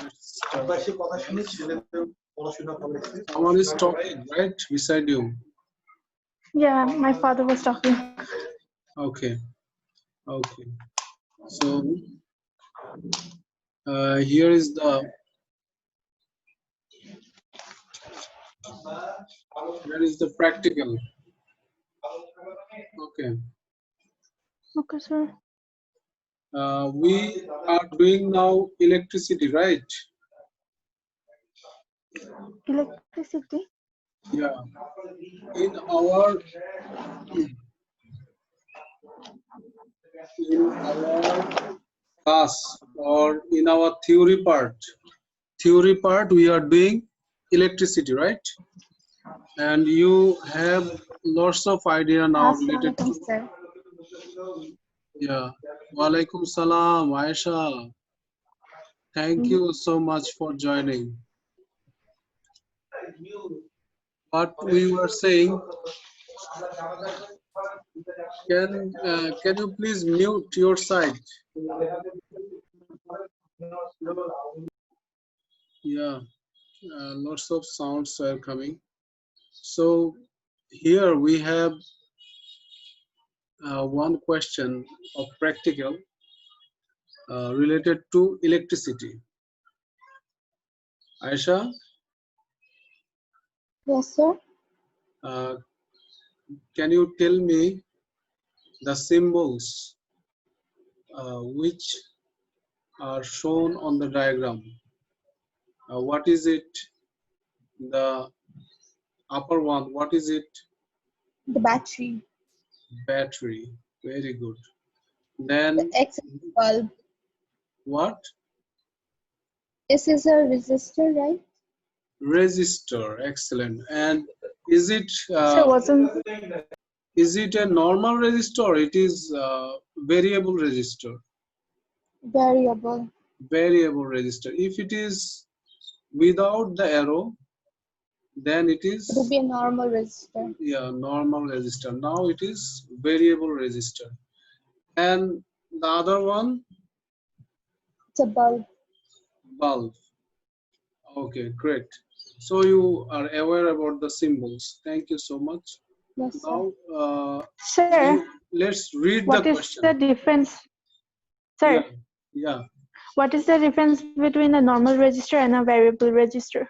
Let's start. Someone is talking, right, beside you. Yeah, my father was talking. Okay, okay. So here is the practical. Okay, Okay, sir. we are doing now electricity, right? Electricity. Yeah. In our class or in our theory part we are doing electricity, right? And you have lots of idea now related Assalamualaikum, to, sir. yeah. Walaikum salam, Aisha. Thank you so much for joining. What we were saying, can you please mute your side? Yeah, lots of sounds are coming. So here we have one question of practical related to electricity. Aisha, Yes, sir. uh, can you tell me the symbols which are shown on the diagram? What is it? The upper one, what is it? The battery. Battery. Very good. The Then X is the bulb. what? S is a resistor, right? Resistor. Excellent. And is it Sir, wasn't a normal resistor? It is variable resistor. variable. Variable resistor. If it is without the arrow, then it It would is, be a normal resistor. yeah, normal resistor. Now it is variable resistor. And the other one, It's a bulb. bulb. Okay, great. So you are aware about the symbols. Thank you so much. Yes, sir. Now Sir, let's read the what is question. the difference? Yeah, Sir, yeah, what is the difference between a normal register and a variable register?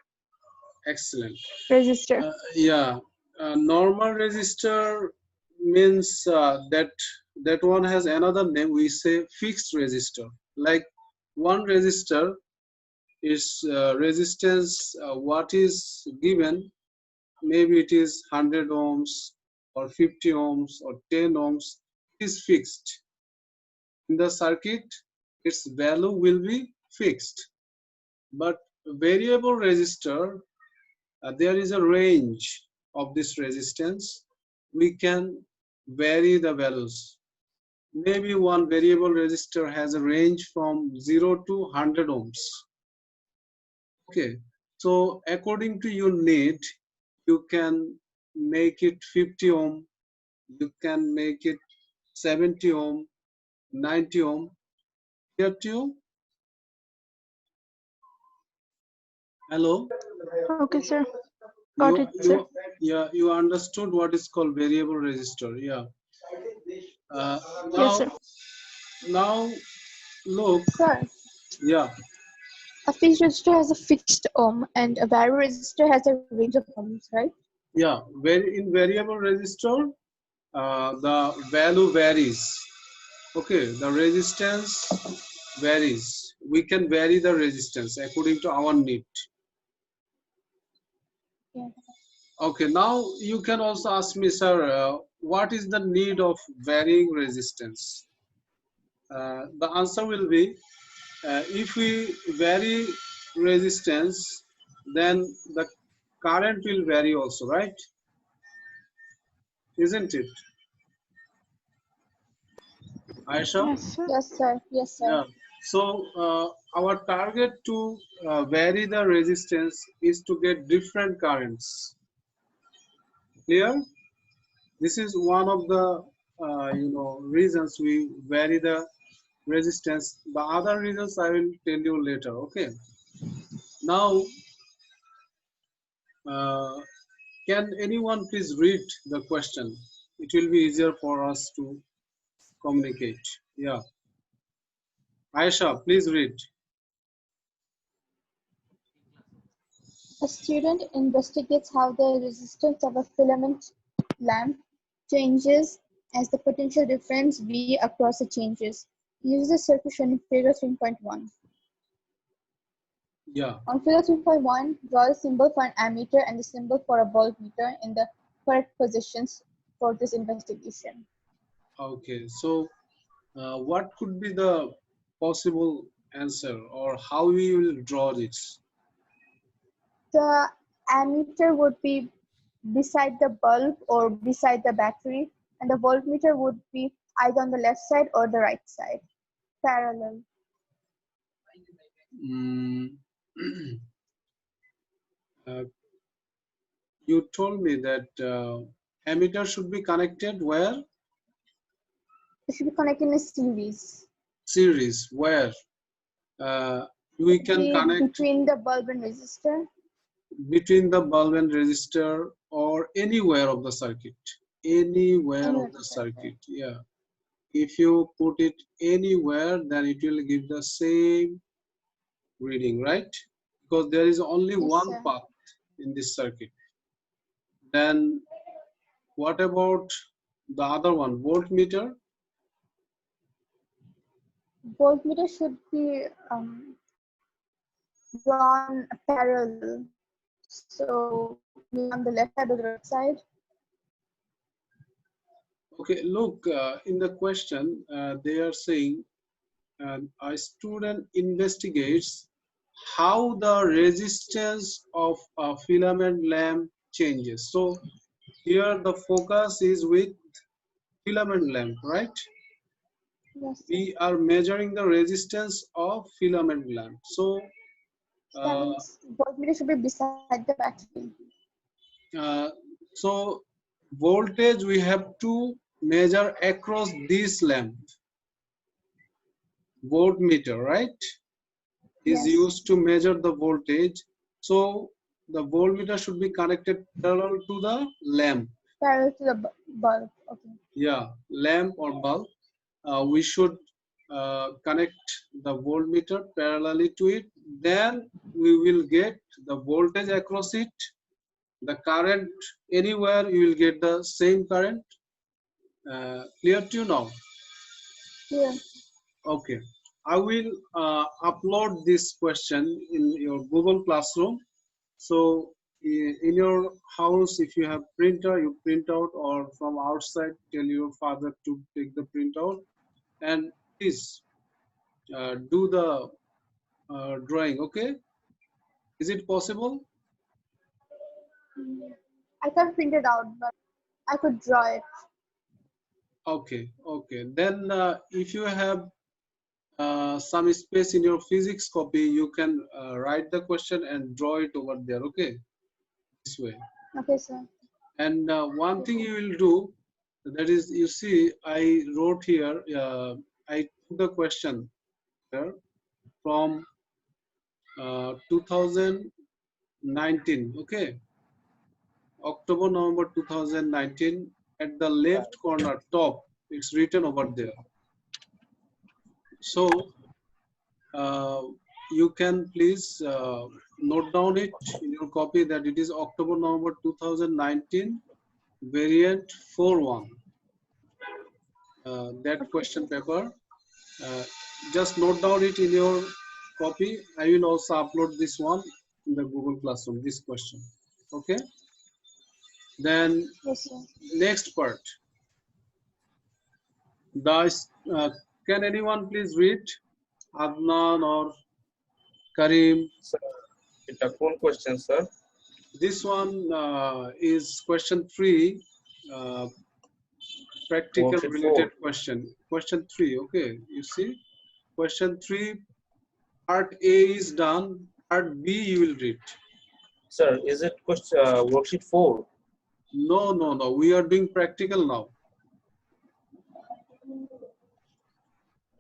excellent. Resistor. Yeah, normal resistor means that one has another name. We say fixed resistor. Like one resistor is resistance. What is given? Maybe it is 100 ohms or 50 ohms or 10 ohms. It is fixed. In the circuit, its value will be fixed. But variable resistor, there is a range of this resistance. We can vary the values. Maybe one variable resistor has a range from 0 to 100 ohms. Okay, so according to your need, you can make it 50 ohm, you can make it 70 ohm, 90 ohm. Clear to you? Hello? Okay, sir. Got it, sir. Yeah, you understood what is called variable resistor. Yeah. Uh, Yes, now, sir. now look. Sir, Yeah, a fixed resistor has a fixed ohm and a variable resistor has a range of ohms, right? yeah. In variable resistor, the value varies. Okay, the resistance varies. We can vary the resistance according to our need. Yeah. Okay, now you can also ask me, sir, what is the need of varying resistance? The answer will be, if we vary resistance, then the current will vary also, right? Isn't it, Aisha? Yes, sir. Yes, sir. Yes, sir. Yeah. So our target to vary the resistance is to get different currents. Clear? This is one of the reasons we vary the resistance. The other reasons I will tell you later. Okay. Now, uh, can anyone please read the question? It will be easier for us to communicate. Yeah. Aisha, please read. A student investigates how the resistance of a filament lamp changes as the potential difference V across it changes. Use the circuit shown in figure 3.1. Yeah. On figure 3.1, draw the symbol for an ammeter and the symbol for a voltmeter in the correct positions for this investigation. Okay. So, what could be the possible answer, or how we will draw this? The ammeter would be beside the bulb or beside the battery, and the voltmeter would be either on the left side or the right side, parallel. Mm, uh, you told me that ammeter should be connected where? It should be connected in a series. Series, where? Uh, we can Be connect between the bulb and resistor. between the bulb and resistor, or anywhere of the circuit. Anywhere Anywhere of to the circuit. circuit, yeah. If you put it anywhere, then it will give the same reading, right? Because there is only Yes, one sir. path in this circuit. Then what about the other one, voltmeter? Voltmeter should be drawn parallel. So maybe on the left side or the right side. Okay, look, in the question, they are saying a student investigates how the resistance of a filament lamp changes. So here the focus is with filament lamp, right? Yes, sir. We are measuring the resistance of filament lamp. So So that uh, means voltmeter should be beside the battery. uh, so voltage we have to measure across this lamp. Voltmeter, right, is Yes, used to measure the voltage. So the voltmeter should be connected parallel to the lamp. parallel to the bulb. Okay. Yeah, lamp or bulb. We should connect the voltmeter parallelly to it. Then we will get the voltage across it. The current anywhere you will get the same current. Clear to you now? Yeah. Okay. I will upload this question in your Google Classroom. So in your house, if you have printer, you print out, or from outside, tell your father to take the printout, and please do the drawing. Okay, is it possible? I can't print it out, but I could draw it. Okay, okay. Then if you have some space in your physics copy, you can write the question and draw it over there. Okay, this way. Okay, sir. And one thing you will do, that is, you see, I wrote here, I took the question here from 2019, okay, October, November 2019, at the left corner top, it's written over there. So you can please note down it in your copy that it is October, November 2019, variant 4.1. That Okay, question sir. paper. Uh, just note down it in your copy. I will also upload this one in the Google Classroom, this question. Okay. Then Yes, sir. next part. The, uh, can anyone please read? Adnan or Karim? Sir, it's a cool question, sir. This one is question 3, practical Worksheet related 4. question. Question 3, okay. You see, question 3, part A is done. Part B you will read. Sir, is it question worksheet 4? No, no, no. We are doing practical now.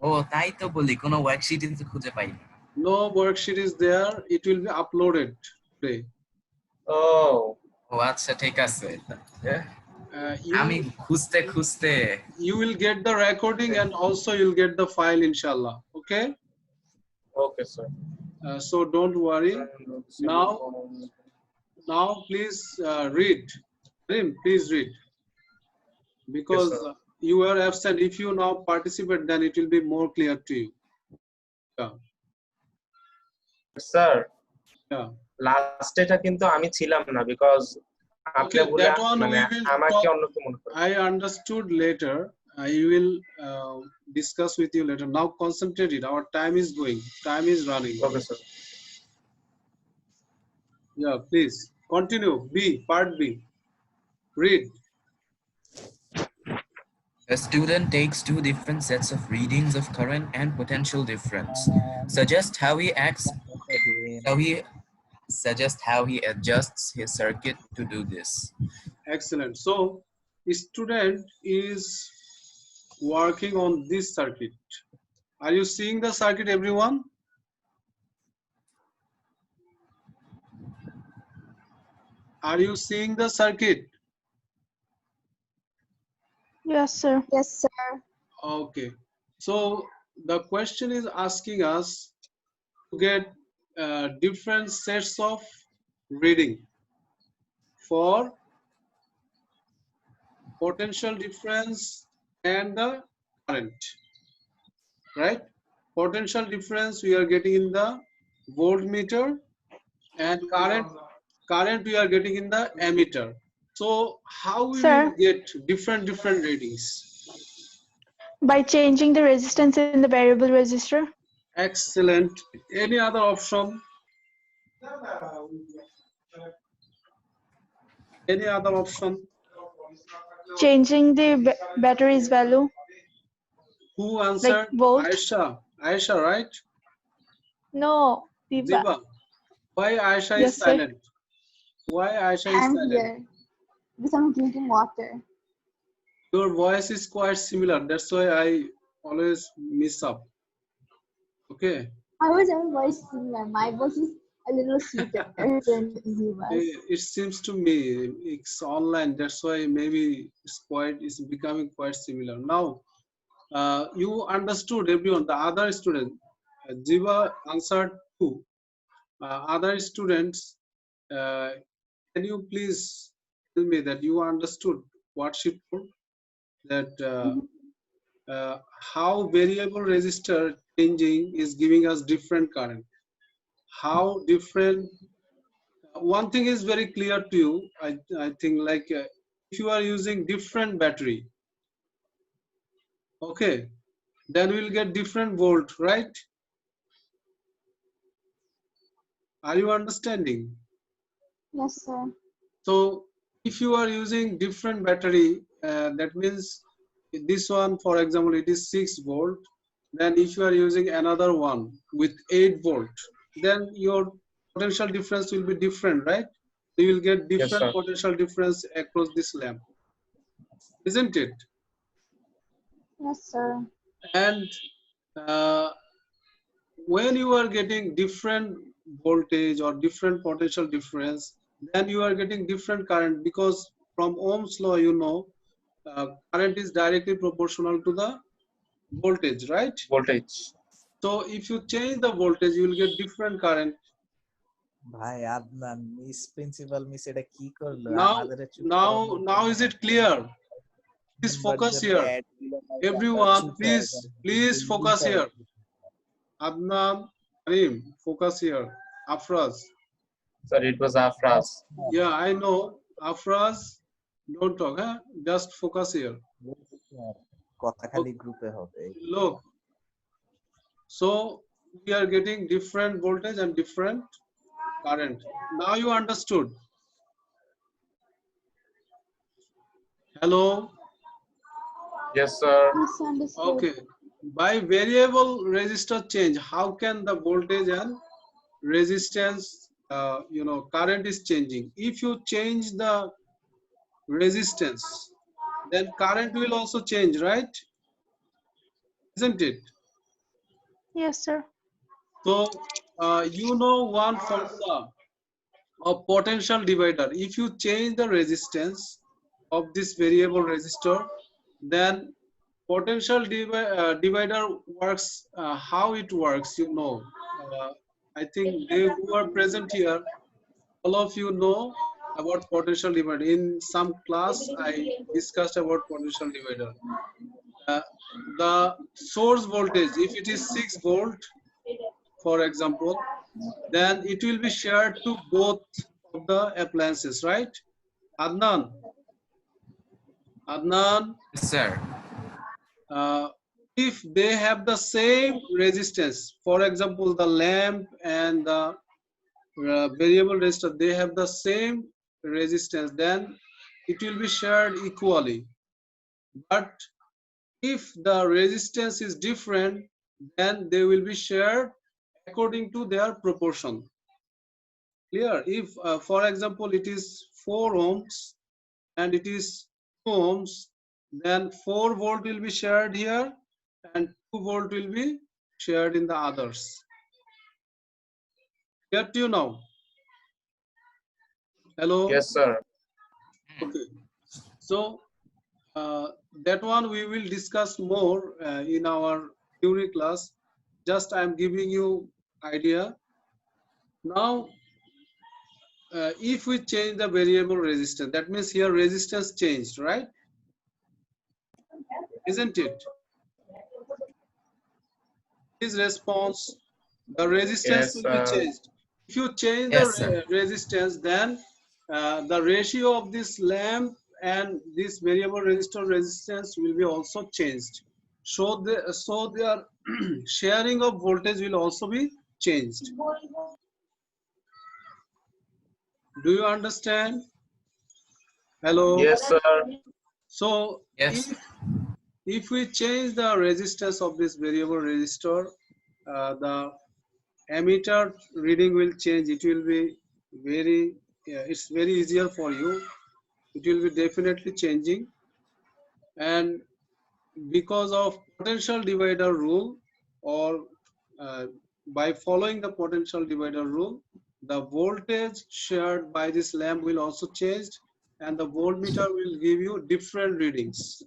ও তাই তো বলি কোনো worksheet কিন্তু খুঁজে পাই না। No worksheet is there. It will be uploaded today. Oh, ও আচ্ছা ঠিক আছে আমি You খুঁজতে খুঁজতে you will get the recording and also you'll get the file, inshallah. Okay. okay, sir. So don't worry. Now please read. Karim, please read. Because sir. you are absent. If you now participate, then it will be more clear to you. Yeah. Sir, Yeah. last এটা কিন্তু আমি ছিলাম না because আপনি Okay, বলে that one মানে we will আমাকে talk. অন্য কেউ মনে করে। I understood later. I will discuss with you later. Now concentrate it. Our time is going. Time is running. Okay, sir. Yeah, please continue. B, part B. Read. A student takes two different sets of readings of current and potential difference. Suggest how he adjusts his circuit to do this. Excellent. So, student is working on this circuit. Are you seeing the circuit, everyone? Are you seeing the circuit? Yes, sir. Yes, sir. Okay. So the question is asking us to get different sets of reading for potential difference and the current, right? Potential difference we are getting in the voltmeter and current we are getting in the ammeter. So how we Sir? will get different readings? By changing the resistance in the variable resistor. Excellent. Any other option? Any other option? Changing the battery's value. Who answered? volt? Aisha. Aisha, right? No, Diva. Diva. Why Aisha Yes, is sir. silent? Why Aisha is I'm silent? here because I'm drinking water. Your voice is quite similar. That's why I always mess up. Okay. How is our voice similar? My voice is a little sweeter than Diva's. It seems to me it's online. That's why maybe it's becoming quite similar. Now, you understood everyone. The other student, Jiva answered two. Other students, can you please tell me that you understood what she told? That how variable resistor changing is giving us different current. How different. One thing is very clear to you. I think like if you are using different battery, okay, then we'll get different volt, right? Are you understanding? Yes, sir. So if you are using different battery, that means this one, for example, it is 6 volt. Then if you are using another one with 8 volt, then your potential difference will be different, right? You will get different sir. potential difference across this lamp, isn't it? Yes, sir. And when you are getting different voltage or different potential difference, then you are getting different current, because from Ohm's law, you know, current is directly proportional to the voltage, right? Voltage. So if you change the voltage, you will get different current. ভাই Adnan miss principal miss এটা কি করলো Now is it clear? Please focus here. Everyone, please focus here. Adnan, Karim, focus here. Afraz. Sir, it was Afraz. Yeah, I know. Afraz, don't talk, huh? Just focus here. কথা খালি গ্রুপে হবে Look. So we are getting different voltage and different current. Now you understood. Hello. Yes, sir. Misunderstood. Okay. By variable resistor change, how can the voltage and resistance, current is changing? If you change the resistance, then current will also change, right? Isn't it? Yes, sir. So you know one formula of potential divider. If you change the resistance of this variable resistor, then potential divider works. How it works, you know. Uh, I think they who are present here, all of you know about potential divider. In some class, I discussed about potential divider. Uh, the source voltage, if it is 6 volt, for example, then it will be shared to both of the appliances, right? Adnan, Adnan, Yes, sir. uh, if they have the same resistance, for example, the lamp and the variable resistor, they have the same resistance, then it will be shared equally. But if the resistance is different, then they will be shared according to their proportion. Clear? If, for example, it is 4 ohms and it is 2 ohms, then 4 volt will be shared here and 2 volt will be shared in the others. Get you now? Hello? Yes, sir. Okay. So that one we will discuss more in our theory class. Just I am giving you idea. Now, if we change the variable resistance, that means here resistance changed, right? Isn't it? His response, the resistance Yes, will be sir. changed. If you change the Yes, sir. resistance, then the ratio of this lamp and this variable resistor resistance will be also changed. So their sharing of voltage will also be changed. Do you understand? Hello. Yes, sir. So Yes. if we change the resistance of this variable resistor, the ammeter reading will change. It will be very, it's very easier for you. It will be definitely changing. And because of potential divider rule, or uh, by following the potential divider rule, the voltage shared by this lamp will also change, and the voltmeter will give you different readings.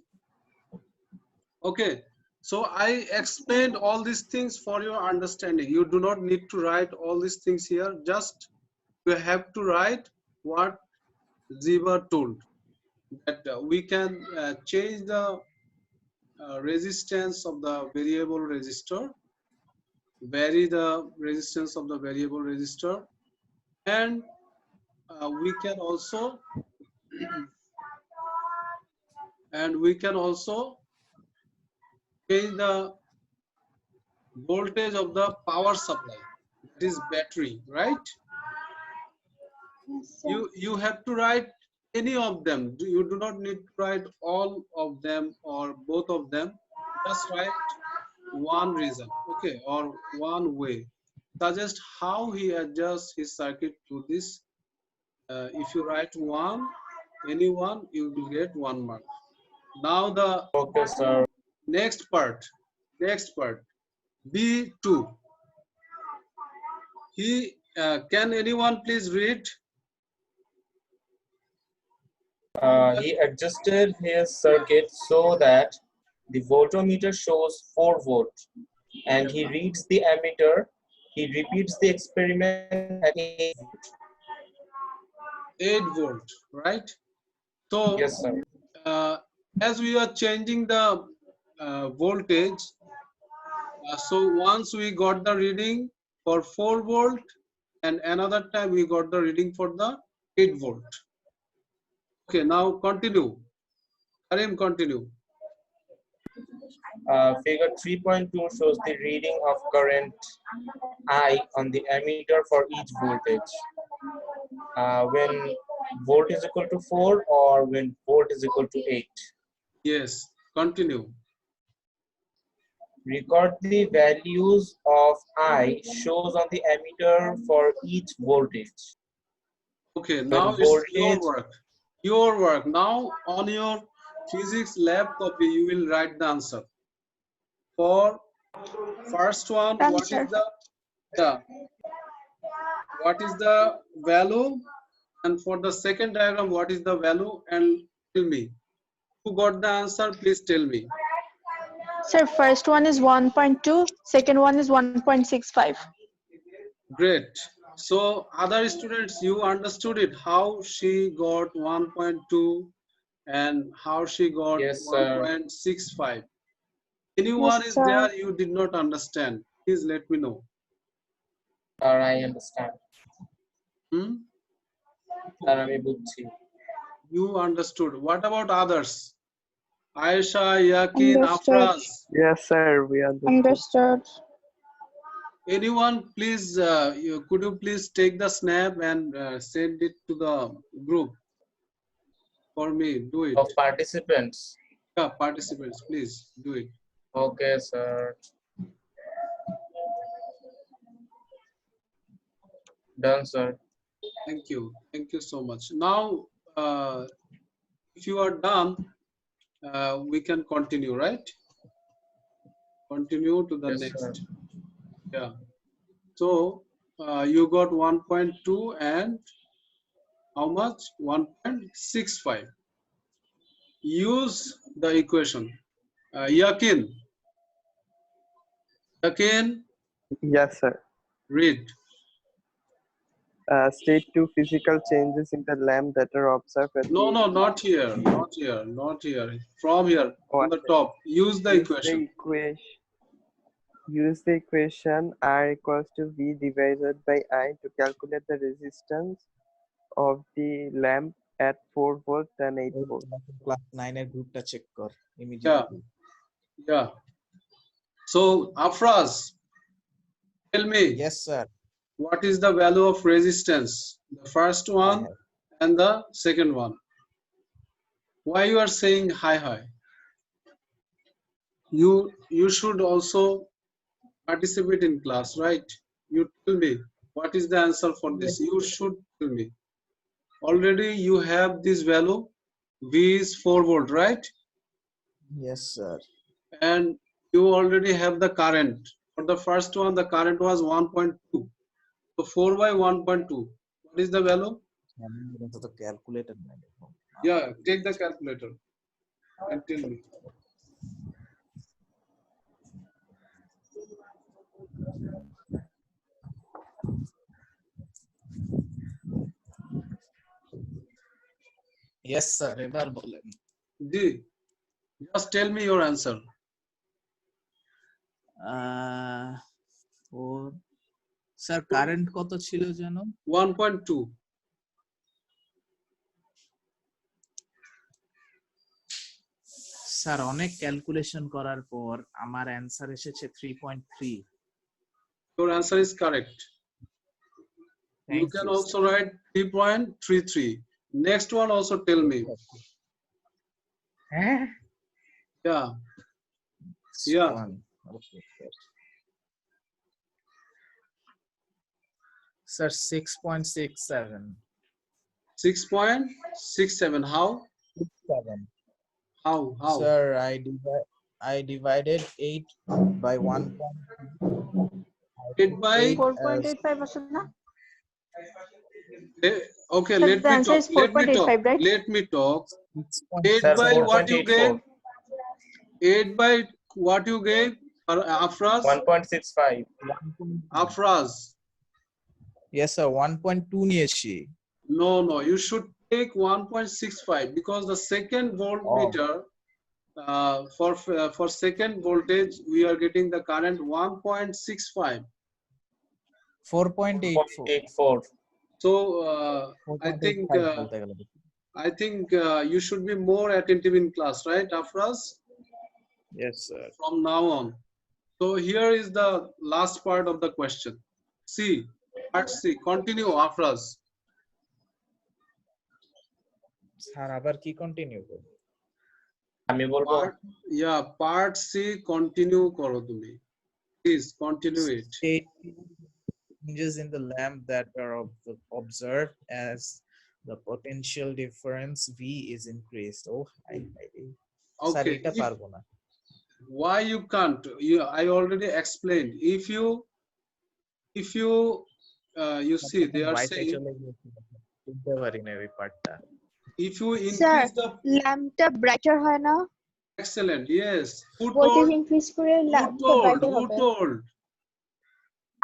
Okay, so I explained all these things for your understanding. You do not need to write all these things here. Just you have to write what Ziva told, that we can change the resistance of the variable resistor, vary the resistance of the variable resistor, and we can also change the voltage of the power supply, that is battery, right? Yes, sir. You have to write any of them. You do not need to write all of them or both of them. Just write one reason, okay, or one way. Suggest how he adjusts his circuit to this. If you write one, any one, you will get 1 mark. Now the Okay, sir. next part, B2. Can anyone please read? He adjusted his circuit so that the voltmeter shows 4 volt and he reads the ammeter. He repeats the experiment at 8 volt. 8 volt, right? So Yes, sir. uh, as we are changing the voltage, so once we got the reading for 4 volt, and another time we got the reading for the 8 volt. Okay, now continue. Karim, continue. Figure 3.2 shows the reading of current I on the ammeter for each voltage. When volt is equal to 4 or when volt is equal to 8. Yes, continue. Record the values of I shows on the ammeter for each voltage. Okay, When now it's your voltage, work. Your work. Now on your physics lab copy, you will write the answer. For first one, Done, what is sir. the Yeah. What is the value? And for the second diagram, what is the value? And tell me. Who got the answer? Please tell me. Sir, first one is 1.2, second one is 1.65. Great. So other students, you understood it. How she got 1.2 and how she got Yes, sir. 1.65. Anyone is sir. there you did not understand? Please let me know. Sir, I understand. Hmm? Sir, আমি বুঝছি। You understood. What about others? Aisha, Yakin, Understood. Afraz. Yes, sir. We understood. Understood. Anyone, please, could you please take the snap and send it to the group for me? Do it. Of participants. Yeah, participants, please do it. Okay, sir. Done, sir. Thank you. Thank you so much. Now, if you are done, we can continue, right? Continue to the Yes, next. sir. Yeah. So you got 1.2 and how much? 1.65. Use the equation. Yakin, Yes, sir. read. State two physical changes in the lamp that are observed at No, the no, not here, not here, not here. From here, on the top. Use the equation. Use the equation R equals to V divided by I to calculate the resistance of the lamp at 4 volt and 8 volt. Class 9 এর গ্রুপটা check কর Yeah, immediately yeah. So, Afraz, tell me, yes sir what is the value of resistance? The first one and the second one. Why you are saying hi? You should also participate in class, right? You tell me what is the answer for this. You should tell me. Already you have this value. V is 4 volt, right? Yes sir And you already have the current. For the first one, the current was 1.2. So 4 by 1.2. What is the value? তো calculator নাই Yeah, take the calculator and tell me. Yes sir এবার বলেন D. Just tell me your answer. ও sir current কত ছিল যেন 1.2. Sir অনেক calculation করার পর আমার অ্যানসার এসেছে 3.3 Your answer is correct. You can also write 3.33. Next one also tell me. হ্যাঁ Yeah. Yeah. Sir 6.67 6.67. How? 7 How? Sir, I divided 8 by 1. 8 by 4.85 আছে না? okay, Sir, let the me answer talk. is 4.85, right? Let me talk. 8 Sir, by what you 4.84. gave? 8 by what you gave? Afraz? 1.65. Afraz. Yes sir, 1.2 নিয়েছি No, you should take 1.65 because the second voltmeter for second voltage we are getting the current 1.65. 4.84 84. So I think you should be more attentive in class, right, Afraz? Yes sir. From now on. So here is the last part of the question. See, part C. Continue, Afraz. Sir আবার কি continue করব আমি বলবো Part C continue করো তুমি. Please continue it. Changes in the lamp that are observed as the potential difference V is increased. Oh, sir Okay. এটা পারবো না Why you can't? I already explained. If you if you you see they are White saying বুঝতে পারি না এই পার্টটা if you Sir, increase the ল্যাম্পটা brighter হয় না? excellent, yes, who voltage told, increase করে ল্যাম্পটা ব্রাইটার who হবে। told?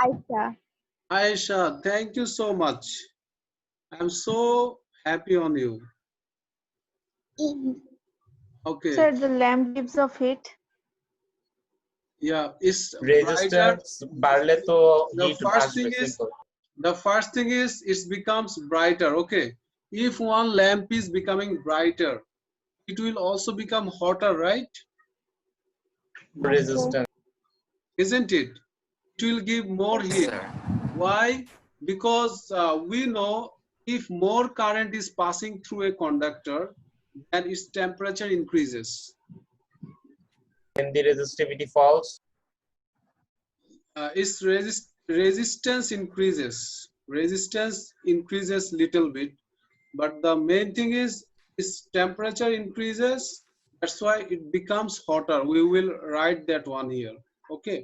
আচ্ছা। Aisha, thank you so much. I'm so happy on you. Okay. Sir, the lamp gives off heat. Yeah, it's brighter. Resistance বাড়লে তো The hit first আসবে thing is simple the first thing is it becomes brighter. Okay, if one lamp is becoming brighter, it will also become hotter, right? Resistance Isn't it? It will give more Yes, heat. sir. Why? Because we know if more current is passing through a conductor, then its temperature increases. when the resistivity falls Its resistance increases. Resistance increases little bit, but the main thing is its temperature increases. That's why it becomes hotter. We will write that one here. Okay.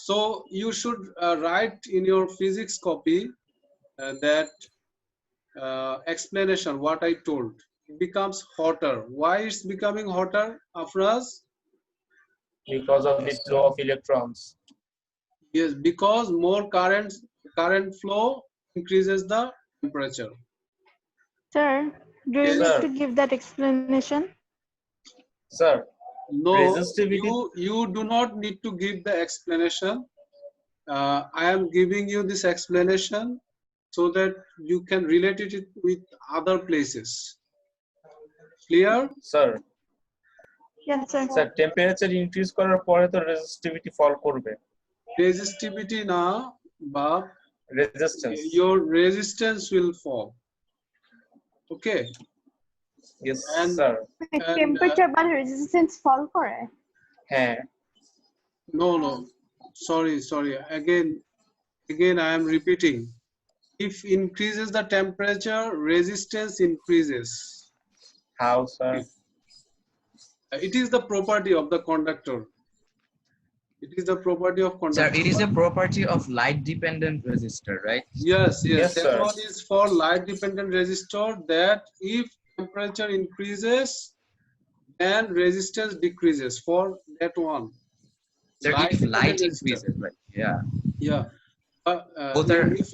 So you should write in your physics copy that explanation what I told. It becomes hotter. Why it's becoming hotter, Afraz? because of the flow of electrons. Yes, because more current flow increases the temperature. Sir, do you Yes. need Sir. to give that explanation? Sir, No, resistivity you do not need to give the explanation. I am giving you this explanation so that you can relate it with other places. Clear? sir Yes, sir. Sir temperature increase করার পরে তো resistivity ফল করবে Resistivity na, but resistance your resistance will fall. Okay. Yes And- sir temperature বা resistance ফল করে? হ্যাঁ No. Sorry. Again, I am repeating. If increases the temperature, resistance increases. How sir It is the property of the conductor. It is the property of Sir, conductor. it is a property of light-dependent resistor, right? Yes. Yes, That sir. one is for light-dependent resistor. That if temperature increases, then resistance decreases for that one. Sir, if light Light-dependent resistor. increases, right? Yeah. Yeah. Both are- If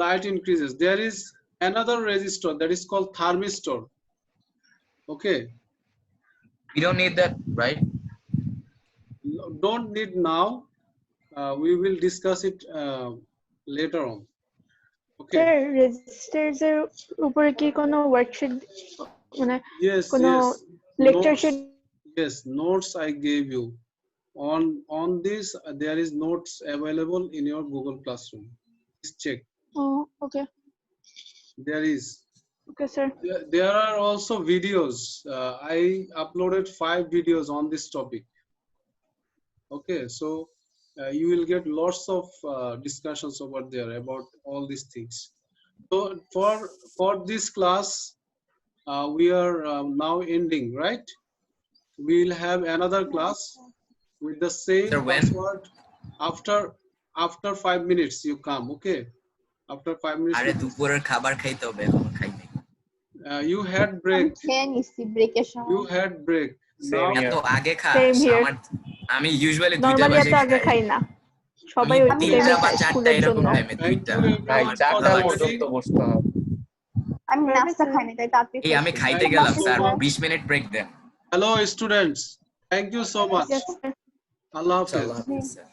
light increases, there is another resistor that is called thermistor. Okay. We don't need that, right? Don't need now. We will discuss it later on. Okay. Sir, resistors এর উপরে কি কোনো worksheet মানে Yes. কোনো lecture Notes- sheet? Yes, notes I gave you. On this, there is notes available in your Google Classroom. Please check. Oh, okay. There is. Okay, sir. There are also videos. I uploaded 5 videos on this topic. Okay, so you will get lots of discussions over there about all these things. So for this class, we are now ending, right? We will have another class with the same Sir, when? password. After 5 minutes, you come. Okay. After 5 minutes. আরে দুপুরের খাবার খাইতে হবে, এখনো খাই নাই। You had আমি break. খেয়ে নিচ্ছি ব্রেকের সময়। You had break. Same Now, here. এত আগে খাস? Same here. আমি usually 2টা নরমালি বাজে এত আগে খাই। খাই না, সবাই আমি ওই 3টা টাইমে বা খায় 4টা স্কুলের এরকম জন্য। টাইমে thank 2টা। you ভাই everyone for 4টা attending. পর্যন্ত বসতে হবে আমি নাস্তা খাই না তাই তাড়াতাড়ি এই আমি খেয়েছি। খাইতে Thank গেলাম you so sir, much. 20 minute break দেন। Hello students. Thank you so much. Yes, sir. Allah Hafiz. আল্লাহ হাফেজ স্যার।